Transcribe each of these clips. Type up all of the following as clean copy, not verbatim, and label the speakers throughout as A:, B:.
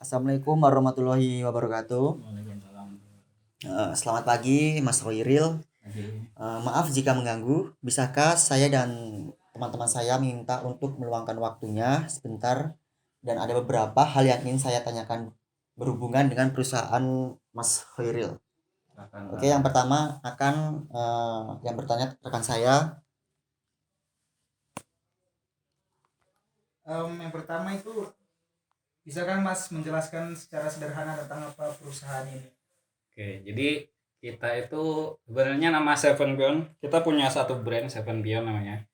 A: Assalamualaikum warahmatullahi wabarakatuh.
B: Waalaikumsalam.
A: Selamat pagi, Mas Hoiril. Maaf jika mengganggu. Bisakah saya dan teman-teman saya minta untuk meluangkan waktunya sebentar dan ada beberapa hal yang ingin saya tanyakan berhubungan dengan perusahaan Mas Hoiril. Oke, yang pertama akan yang bertanya rekan saya.
B: Yang pertama itu, bisakah Mas menjelaskan secara sederhana tentang apa perusahaan ini?
C: Oke, jadi kita itu sebenarnya nama Seven Beyond, kita punya satu brand Seven Beyond namanya.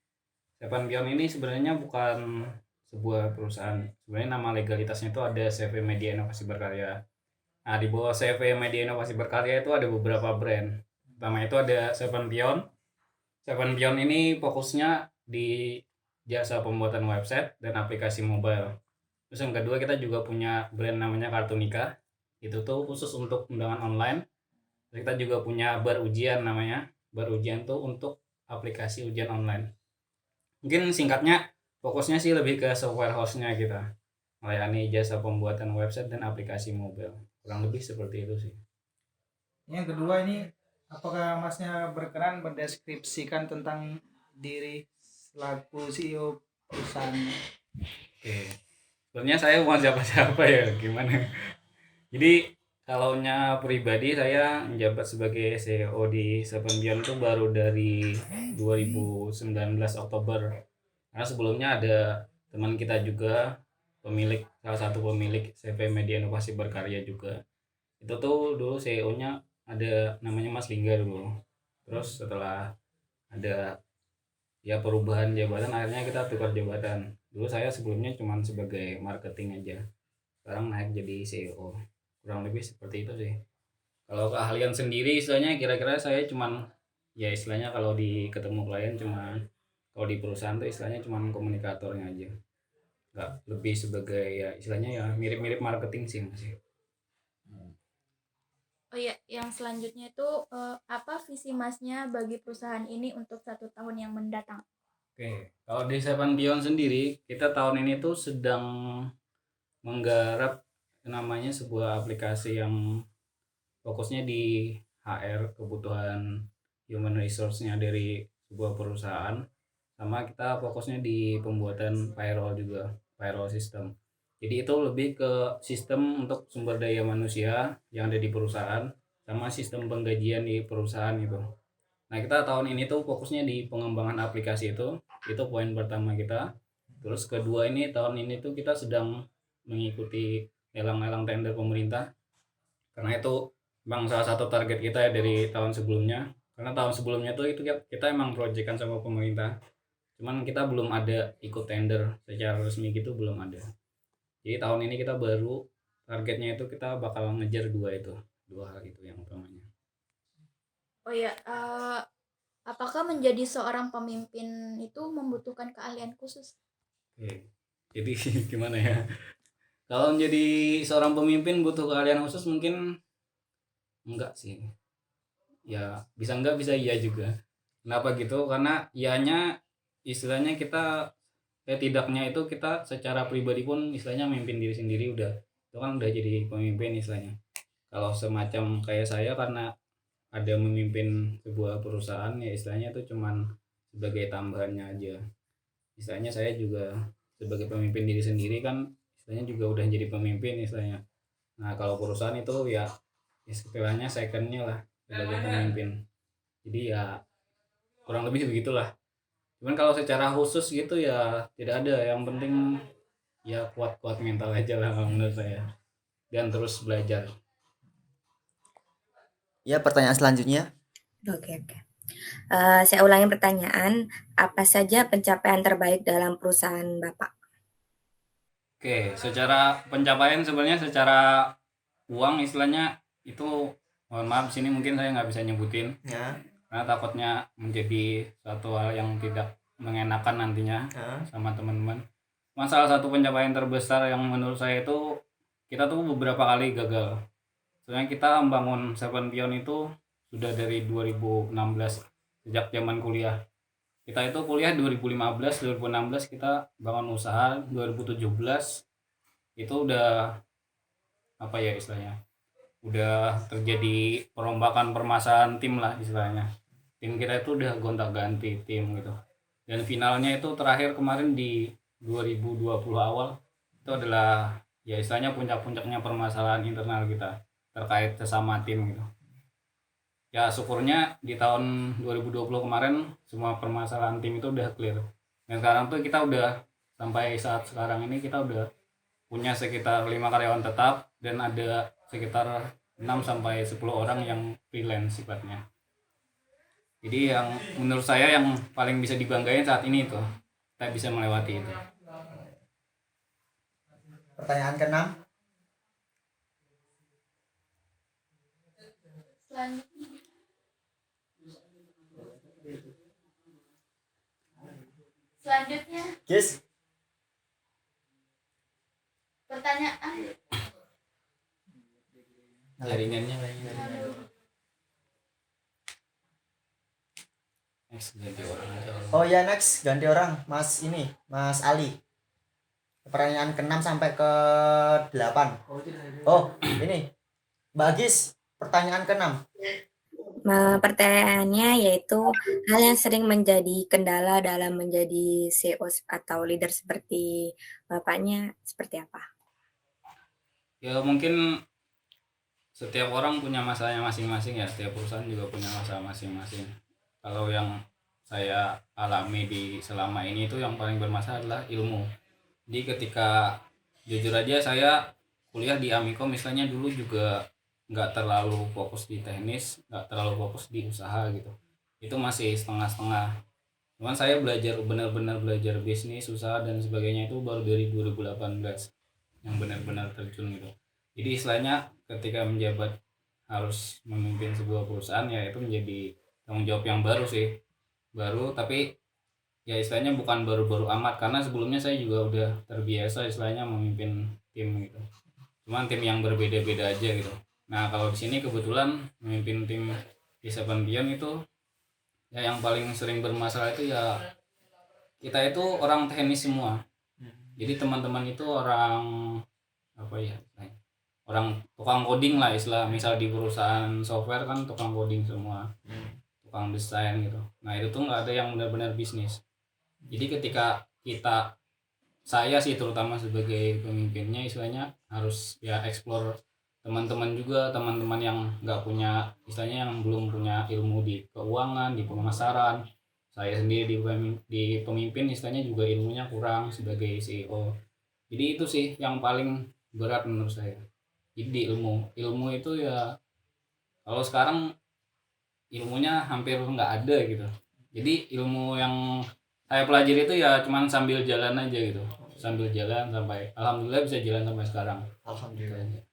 C: Seven Beyond ini sebenarnya bukan sebuah perusahaan. Sebenarnya nama legalitasnya itu ada CV Media Inovasi Berkarya. Nah, di bawah CV Media Inovasi Berkarya itu ada beberapa brand. Pertama itu ada Seven Beyond. Seven Beyond ini fokusnya di jasa pembuatan website dan aplikasi mobile. Terus yang kedua kita juga punya brand namanya Kartunika. Itu tuh khusus untuk undangan online. Terus kita juga punya Bar Ujian namanya. Bar Ujian tuh untuk aplikasi ujian online. Mungkin singkatnya fokusnya sih lebih ke software host-nya kita. Melayani jasa pembuatan website dan aplikasi mobile. Kurang lebih seperti itu sih.
B: Yang kedua ini, apakah Masnya berkenan mendeskripsikan tentang diri selaku CEO perusahaan?
C: Oke. Sebenarnya saya bukan siapa-siapa ya, gimana? Jadi kalaunya pribadi saya menjabat sebagai CEO di Seven Beyond itu baru dari 2019 Oktober. Karena sebelumnya ada teman kita juga salah satu pemilik CV Media Inovasi Berkarya juga. Itu tuh dulu CEO-nya ada namanya Mas Lingga dulu. Terus setelah ada ya perubahan jabatan akhirnya kita tukar jabatan. Dulu saya sebelumnya cuma sebagai marketing aja. Sekarang naik jadi CEO. Kurang lebih seperti itu sih. Kalau keahlian sendiri istilahnya kira-kira saya cuman ya istilahnya kalau di ketemu klien cuman kalau di perusahaan tuh istilahnya cuman komunikatornya aja. Nggak lebih sebagai ya istilahnya ya mirip-mirip marketing sih masih.
D: Oh iya, yang selanjutnya itu apa visi Masnya bagi perusahaan ini untuk 1 tahun yang mendatang?
C: Oke, kalau di Seven Beyond sendiri kita tahun ini tuh sedang menggarap namanya sebuah aplikasi yang fokusnya di HR, kebutuhan human resource-nya dari sebuah perusahaan, sama kita fokusnya di pembuatan payroll juga, payroll system. Jadi itu lebih ke sistem untuk sumber daya manusia yang ada di perusahaan sama sistem penggajian di perusahaan gitu. Nah, kita tahun ini tuh fokusnya di pengembangan aplikasi itu poin pertama kita. Terus kedua ini tahun ini tuh kita sedang mengikuti lelang-lelang tender pemerintah, karena itu memang salah satu target kita ya dari tahun sebelumnya. Karena tahun sebelumnya tuh itu kita emang proyekan sama pemerintah, cuman kita belum ada ikut tender secara resmi gitu, belum ada. Jadi tahun ini kita baru targetnya itu kita bakal ngejar dua hal itu yang utamanya.
D: Oh iya, apakah menjadi seorang pemimpin itu membutuhkan keahlian khusus?
C: Oke, jadi gimana ya, kalau menjadi seorang pemimpin butuh keahlian khusus mungkin enggak sih, ya bisa enggak bisa iya juga. Kenapa gitu? Karena ianya istilahnya kita tidaknya itu kita secara pribadi pun istilahnya memimpin diri sendiri udah, itu kan udah jadi pemimpin istilahnya. Kalau semacam kayak saya karena ada memimpin sebuah perusahaan ya istilahnya itu cuman sebagai tambahannya aja. Istilahnya saya juga sebagai pemimpin diri sendiri kan istilahnya juga udah jadi pemimpin istilahnya. Nah kalau perusahaan itu ya istilahnya secondnya lah sebagai pemimpin. Jadi ya kurang lebih begitulah. Cuman kalau secara khusus gitu ya tidak ada, yang penting ya kuat-kuat mental aja lah kalau menurut saya, dan terus belajar.
A: Ya, pertanyaan selanjutnya.
E: Oke, oke. Saya ulangi pertanyaan, apa saja pencapaian terbaik dalam perusahaan Bapak?
C: Oke, secara pencapaian sebenarnya secara uang istilahnya itu mohon maaf sini mungkin saya nggak bisa nyebutin
A: Ya.
C: karena takutnya menjadi suatu hal yang tidak mengenakan nantinya sama teman-teman. Salah satu pencapaian terbesar yang menurut saya itu kita tuh beberapa kali gagal. Sebenarnya kita membangun Seven Beyond itu sudah dari 2016 sejak zaman kuliah. Kita itu kuliah 2015, 2016 kita bangun usaha, 2017 itu udah apa ya istilahnya, udah terjadi perombakan permasalahan tim lah istilahnya. Tim kita itu udah gonta-ganti tim gitu. Dan finalnya itu terakhir kemarin di 2020 awal itu adalah ya istilahnya puncak-puncaknya permasalahan internal kita terkait sesama tim gitu. Ya syukurnya di tahun 2020 kemarin semua permasalahan tim itu udah clear. Dan sekarang tuh kita udah sampai saat sekarang ini kita udah punya sekitar 5 karyawan tetap dan ada sekitar 6 sampai 10 orang yang freelance sifatnya. Jadi yang menurut saya yang paling bisa dibanggain saat ini itu kita bisa melewati itu.
A: Pertanyaan ke-6.
D: Selanjutnya
A: Guys,
D: pertanyaan.
C: Jaringannya kayaknya. Next ganti orang aja.
A: oh ya next ganti orang, Mas Ali. Pertanyaan ke-6 sampai ke-8. Oh, ini. Mbak Agis, pertanyaan ke-6.
E: Pertanyaannya yaitu hal yang sering menjadi kendala dalam menjadi CEO atau leader seperti Bapaknya seperti apa?
C: Ya mungkin setiap orang punya masalahnya masing-masing ya, setiap perusahaan juga punya masalah masing-masing. Kalau yang saya alami di selama ini itu yang paling bermasalah adalah ilmu. Jadi ketika jujur aja saya kuliah di Amikom misalnya dulu juga nggak terlalu fokus di teknis, nggak terlalu fokus di usaha gitu. Itu masih setengah-setengah. Cuman saya benar-benar belajar bisnis, usaha dan sebagainya itu baru dari 2018 yang benar-benar terjun gitu. Jadi istilahnya ketika menjabat harus memimpin sebuah perusahaan ya itu menjadi tanggung jawab yang baru sih. Baru tapi ya istilahnya bukan baru-baru amat karena sebelumnya saya juga udah terbiasa istilahnya memimpin tim gitu. Cuman tim yang berbeda-beda aja gitu. Nah kalau di sini kebetulan memimpin tim di Seven Beyond itu ya yang paling sering bermasalah itu ya kita itu orang teknis semua. Jadi teman-teman itu orang apa ya? Orang tukang coding lah istilah, misal di perusahaan software kan tukang coding semua, tukang desain gitu. Nah itu tuh nggak ada yang benar-benar bisnis. Jadi ketika saya sih terutama sebagai pemimpinnya istilahnya harus ya explore teman-teman juga, teman-teman yang nggak punya istilahnya yang belum punya ilmu di keuangan, di pemasaran. Saya sendiri di pemimpin istilahnya juga ilmunya kurang sebagai CEO. Jadi itu sih yang paling berat menurut saya. Jadi di ilmu itu ya kalau sekarang ilmunya hampir nggak ada gitu. Jadi ilmu yang saya pelajari itu ya cuman sambil jalan aja gitu, sambil jalan sampai alhamdulillah bisa jalan sampai sekarang.
A: Alhamdulillah.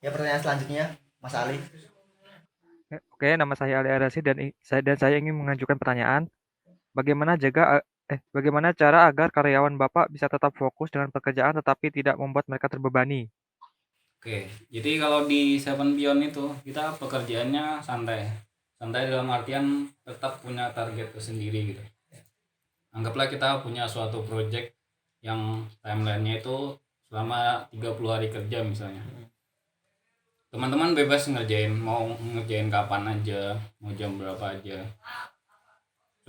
A: Ya pertanyaan selanjutnya, Mas Ali.
F: Oke, nama saya Ali Arasi dan saya ingin mengajukan pertanyaan. Bagaimana cara agar karyawan Bapak bisa tetap fokus dengan pekerjaan tetapi tidak membuat mereka terbebani?
C: Oke, jadi kalau di Seven Beyond itu kita pekerjaannya santai dalam artian tetap punya target tersendiri gitu. Anggaplah kita punya suatu project yang timelinenya itu selama 30 hari kerja misalnya. Teman-teman bebas mau ngerjain kapan aja, mau jam berapa aja.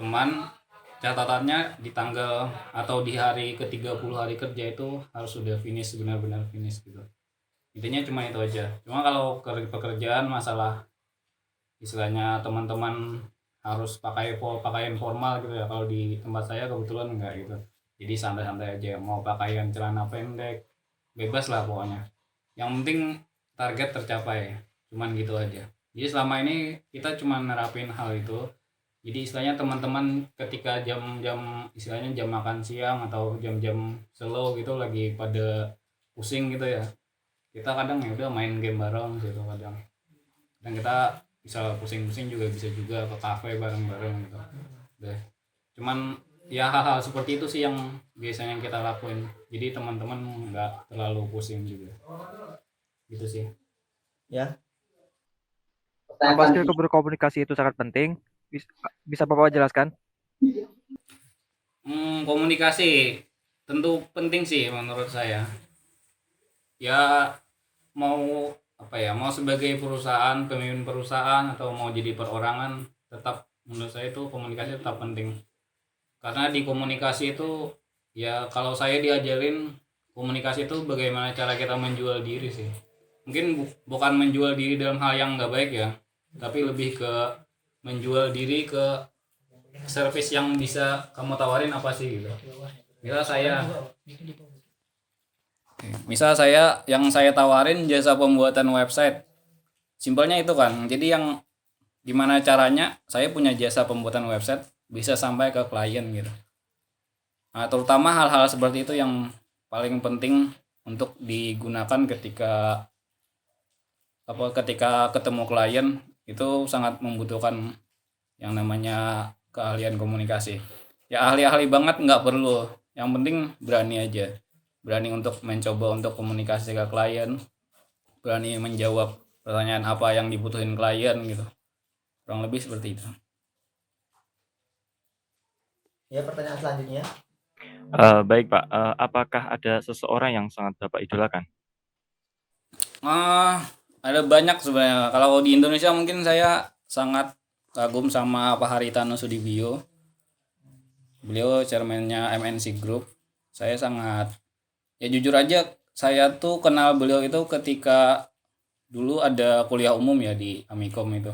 C: Cuman catatannya di tanggal atau di hari ke-30 hari kerja itu harus sudah finish, benar-benar finish gitu. Intinya cuma itu aja. Cuma kalau pekerjaan masalah istilahnya teman-teman harus pakaian formal gitu ya. Kalau di tempat saya kebetulan enggak gitu. Jadi santai-santai aja, mau pakaian celana pendek, bebas lah pokoknya. Yang penting target tercapai, cuman gitu aja. Jadi selama ini kita cuma nerapin hal itu. Jadi istilahnya teman-teman ketika jam-jam istilahnya jam makan siang atau jam-jam slow gitu lagi pada pusing gitu ya, kita kadang ya udah main game bareng gitu kadang. Dan kita bisa pusing-pusing juga bisa juga ke kafe bareng-bareng gitu. Udah. Cuman ya hal-hal seperti itu sih yang biasanya kita lakuin. Jadi teman-teman nggak terlalu pusing juga. Gitu sih.
A: Ya.
F: Apa skill berkomunikasi itu sangat penting? Bisa Bapak jelaskan?
C: Komunikasi tentu penting sih menurut saya. Ya mau apa ya, mau sebagai perusahaan, pemimpin perusahaan atau mau jadi perorangan, tetap menurut saya itu komunikasi tetap penting. Karena di komunikasi itu ya, kalau saya diajarin komunikasi itu bagaimana cara kita menjual diri sih. Mungkin bukan menjual diri dalam hal yang nggak baik ya, tapi lebih ke menjual diri ke service yang bisa kamu tawarin apa sih gitu. Misal saya yang saya tawarin jasa pembuatan website. Simpelnya itu kan. Jadi yang gimana caranya saya punya jasa pembuatan website bisa sampai ke klien gitu. Nah, terutama hal-hal seperti itu yang paling penting untuk digunakan ketika ketemu klien. Itu sangat membutuhkan yang namanya keahlian komunikasi. Ya ahli-ahli banget nggak perlu. Yang penting berani aja. Berani untuk mencoba untuk komunikasi ke klien, berani menjawab pertanyaan apa yang dibutuhin klien gitu. Kurang lebih seperti itu.
A: Ya, pertanyaan selanjutnya.
F: Baik Pak, apakah ada seseorang yang sangat Bapak idolakan?
C: Ada banyak sebenarnya. Kalau di Indonesia mungkin saya sangat kagum sama Pak Haritano Sudibyo. Beliau chairman-nya MNC Group. Saya sangat, ya jujur aja, saya tuh kenal beliau itu ketika dulu ada kuliah umum ya di Amikom itu.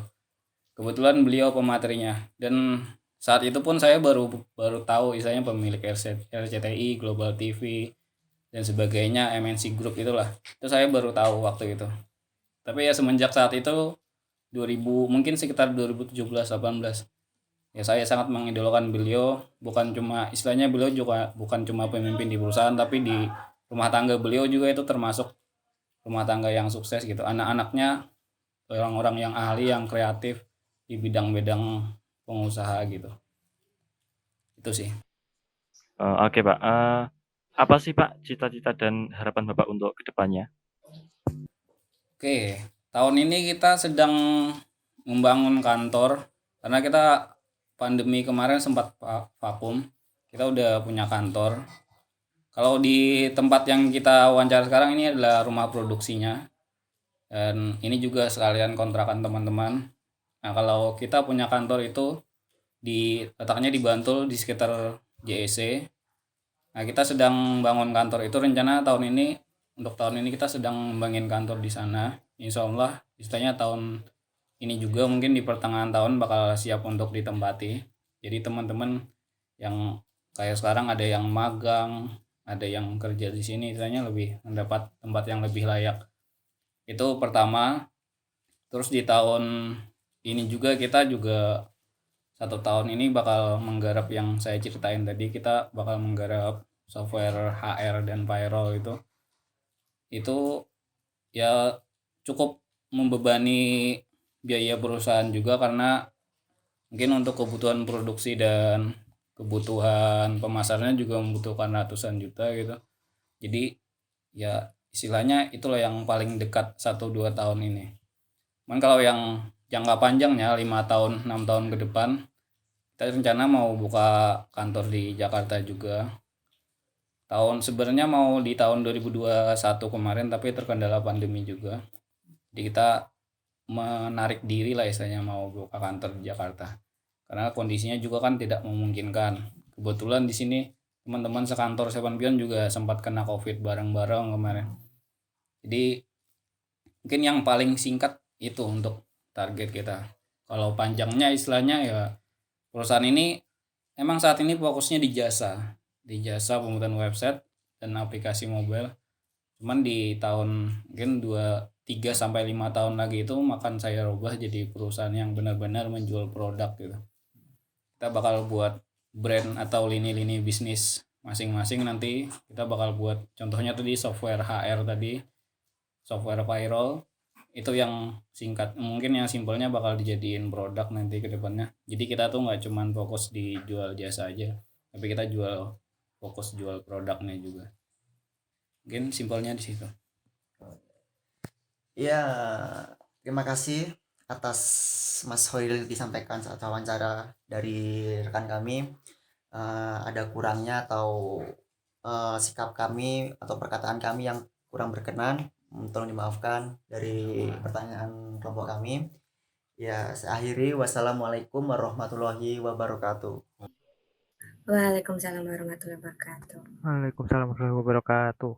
C: Kebetulan beliau pematerinya, dan saat itu pun saya baru tahu istilahnya pemilik RCTI, Global TV dan sebagainya, MNC Group itulah. Itu saya baru tahu waktu itu. Tapi ya semenjak saat itu 2000 mungkin sekitar 2017-18, ya saya sangat mengidolakan beliau. Bukan cuma istilahnya, beliau juga bukan cuma pemimpin di perusahaan, tapi di rumah tangga beliau juga itu termasuk rumah tangga yang sukses gitu. Anak-anaknya orang-orang yang ahli, yang kreatif di bidang-bidang pengusaha gitu. Itu sih.
F: Oke Pak, apa sih Pak cita-cita dan harapan Bapak untuk kedepannya?
C: Oke, tahun ini kita sedang membangun kantor karena kita pandemi kemarin sempat vakum. Kita udah punya kantor. Kalau di tempat yang kita wawancara sekarang ini adalah rumah produksinya, dan ini juga sekalian kontrakan teman-teman. Nah, kalau kita punya kantor itu letaknya di Bantul di sekitar JEC. Nah, kita sedang bangun kantor itu, rencana untuk tahun ini kita sedang membangun kantor di sana. Insya Allah istilahnya tahun ini juga mungkin di pertengahan tahun bakal siap untuk ditempati. Jadi teman-teman yang kayak sekarang ada yang magang, ada yang kerja di sini, istilahnya lebih mendapat tempat yang lebih layak. Itu pertama. Terus di tahun ini juga kita juga 1 tahun ini bakal menggarap yang saya ceritain tadi. Kita bakal menggarap software HR dan payroll itu ya cukup membebani biaya perusahaan juga, karena mungkin untuk kebutuhan produksi dan kebutuhan pemasarannya juga membutuhkan ratusan juta gitu. Jadi ya istilahnya itulah yang paling dekat 1-2 tahun ini. Cuman kalau yang jangka panjangnya 5 tahun 6 tahun ke depan, kita rencana mau buka kantor di Jakarta juga. Sebenarnya mau di tahun 2021 kemarin, tapi terkendala pandemi juga. Jadi kita menarik diri lah istilahnya, mau buka kantor di Jakarta. Karena kondisinya juga kan tidak memungkinkan. Kebetulan di sini teman-teman sekantor Seven Beyond juga sempat kena COVID bareng-bareng kemarin. Jadi mungkin yang paling singkat itu untuk target kita. Kalau panjangnya istilahnya ya, perusahaan ini emang saat ini fokusnya di jasa pembuatan website dan aplikasi mobile. Cuman di tahun mungkin 3 sampai 5 tahun lagi itu akan saya rubah jadi perusahaan yang benar-benar menjual produk gitu. Kita bakal buat brand atau lini-lini bisnis masing-masing. Nanti kita bakal buat contohnya tadi software HR tadi, software payroll, itu yang singkat, mungkin yang simpelnya bakal dijadiin produk nanti ke depannya. Jadi kita tuh nggak cuman fokus di jual jasa aja, tapi kita fokus jual produknya juga. Mungkin simpelnya di situ.
A: Ya, terima kasih atas Mas Hoiril disampaikan saat wawancara dari rekan kami. Ada kurangnya atau sikap kami atau perkataan kami yang kurang berkenan, Tolong dimaafkan dari pertanyaan kelompok kami. Ya, saya akhiri. Wassalamualaikum warahmatullahi wabarakatuh.
E: Waalaikumsalam warahmatullahi wabarakatuh.
F: Waalaikumsalam warahmatullahi wabarakatuh.